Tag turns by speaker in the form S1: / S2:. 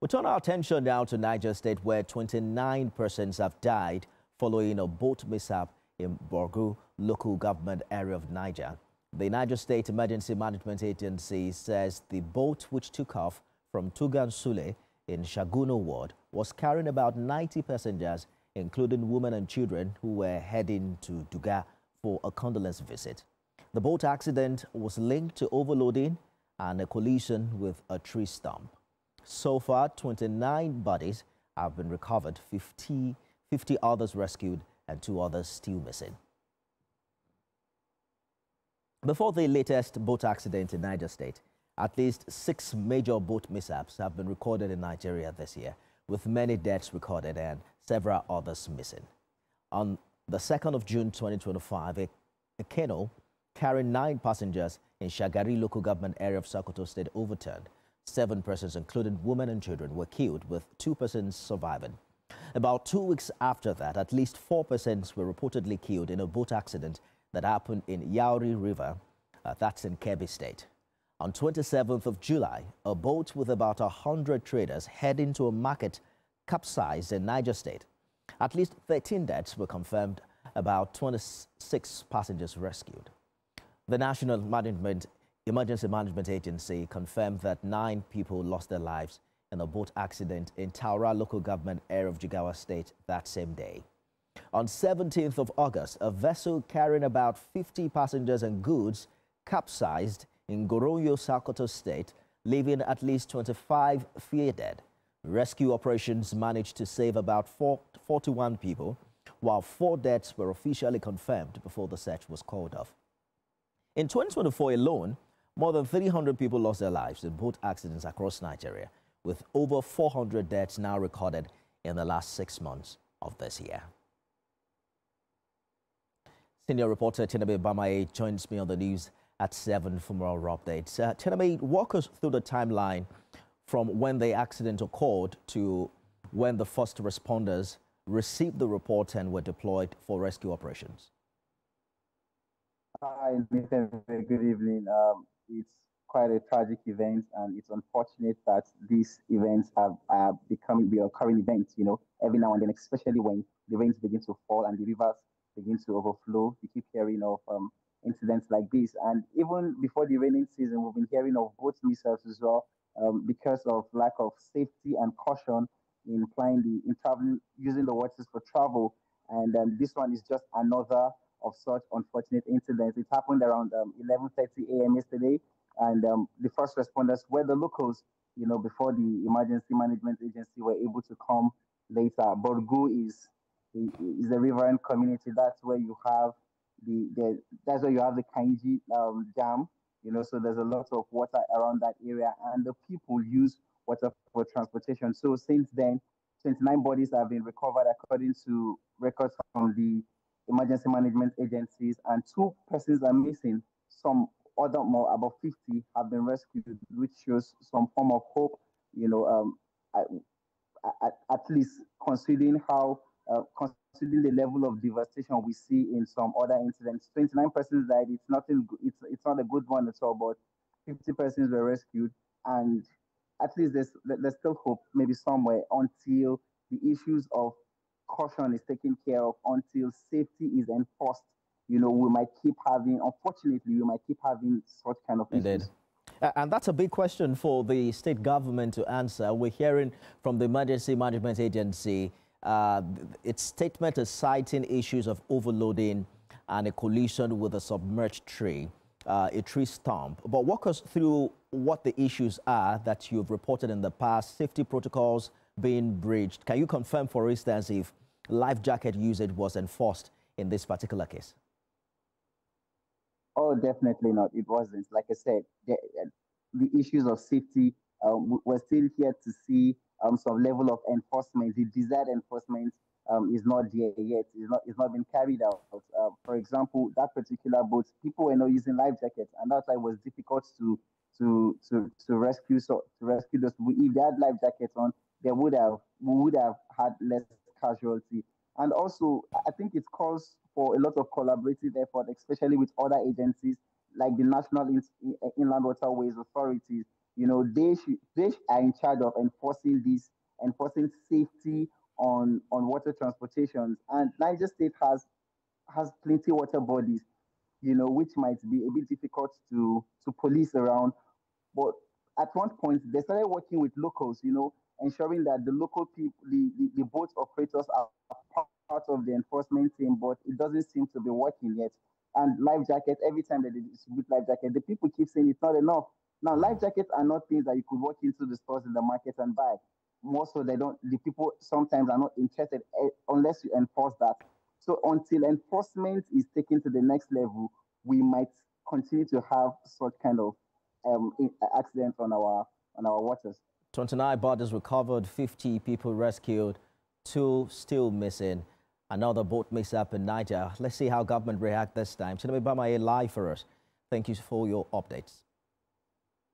S1: We turn our attention now to Niger State, where 29 persons have died following a boat mishap in Borgu local government area of Niger. The Niger State Emergency Management Agency says the boat, which took off from Tugan Sule in Shaguno Ward, was carrying about 90 passengers, including women and children who were heading to Duga for a condolence visit. The boat accident was linked to overloading and a collision with a tree stump. So far, 29 bodies have been recovered, 50 others rescued, and 2 others still missing. Before the latest boat accident in Niger State, at least 6 major boat mishaps have been recorded in Nigeria this year, with many deaths recorded and several others missing. On the 2nd of June 2025, a canoe carrying 9 passengers in Shagari local government area of Sokoto State overturned. 7 persons, including women and children, were killed, with 2 persons surviving. About 2 weeks after that, at least 4 persons were reportedly killed in a boat accident that happened in Yauri River, that's in Kebbi State. On 27th of July, a boat with about 100 traders heading to a market capsized in Niger State. At least 13 deaths were confirmed, about 26 passengers rescued. The National Emergency Management Agency confirmed that 9 people lost their lives in a boat accident in Taura local government area of Jigawa State that same day. On 17th of August, a vessel carrying about 50 passengers and goods capsized in Goroyo, Sokoto State, leaving at least 25 fear dead. Rescue operations managed to save about 41 people, while 4 deaths were officially confirmed before the search was called off. In 2024 alone, more than 300 people lost their lives in boat accidents across Nigeria, with over 400 deaths now recorded in the last 6 months of this year. Senior reporter Tinabe Bamaye joins me on the news at 7 for more updates. Tinabe, walk us through the timeline from when the accident occurred to when the first responders received the report and were deployed for rescue operations.
S2: Hi, Nathan. Very good evening. It's quite a tragic event, and it's unfortunate that these events have become recurring events, every now and then, especially when the rains begin to fall and the rivers begin to overflow. We keep hearing of incidents like this. And even before the raining season, we've been hearing of boat mishaps as well, because of lack of safety and caution in traveling, using the waters for travel. And this one is just another of such unfortunate incidents. It happened around 11:30 a.m. yesterday, and the first responders were the locals, before the Emergency Management Agency were able to come later. Borgu is a riverine community. That's where you have that's where you have the Kainji Dam, so there's a lot of water around that area, and the people use water for transportation. So since then, 29 bodies have been recovered according to records from the emergency management agencies, and 2 persons are missing. Some other more, about 50, have been rescued, which shows some form of hope, at least considering considering the level of devastation we see in some other incidents. 29 persons died. It's nothing. It's not a good one at all. But 50 persons were rescued, and at least there's still hope, maybe somewhere, until the issues of caution is taken care of, until safety is enforced. We might keep having, unfortunately, such kind of issues.
S1: Indeed. And that's a big question for the state government to answer. We're hearing from the Emergency Management Agency, its statement is citing issues of overloading and a collision with a submerged tree, a tree stump. But walk us through what the issues are that you've reported in the past, safety protocols being breached. Can you confirm, for instance, if life jacket usage was enforced in this particular case?
S2: Oh, definitely not. It wasn't. Like I said, the issues of safety, we're still here to see some level of enforcement. The desired enforcement is not there yet. It's not been carried out. For example, that particular boat, people were not using life jackets, and that's why it was difficult to rescue. So to rescue those, if they had life jackets on, we would have had less casualty. And also, I think it calls for a lot of collaborative effort, especially with other agencies like the National Inland Waterways Authorities, They are in charge of enforcing safety on water transportations. And Niger State has plenty water bodies, which might be a bit difficult to police around. But at one point, they started working with locals, ensuring that the local people, the boat operators are part of the enforcement team, but it doesn't seem to be working yet. And life jacket, every time that they distribute life jacket, the people keep saying it's not enough. Now, life jackets are not things that you could walk into the stores in the market and buy. More so, the people sometimes are not interested unless you enforce that. So until enforcement is taken to the next level, we might continue to have such kind of accidents on our waters.
S1: 29 bodies recovered, 50 people rescued, 2 still missing. Another boat mishap in Niger. Let's see how government react this time. Chinebe Bamaye live for us. Thank you for your updates.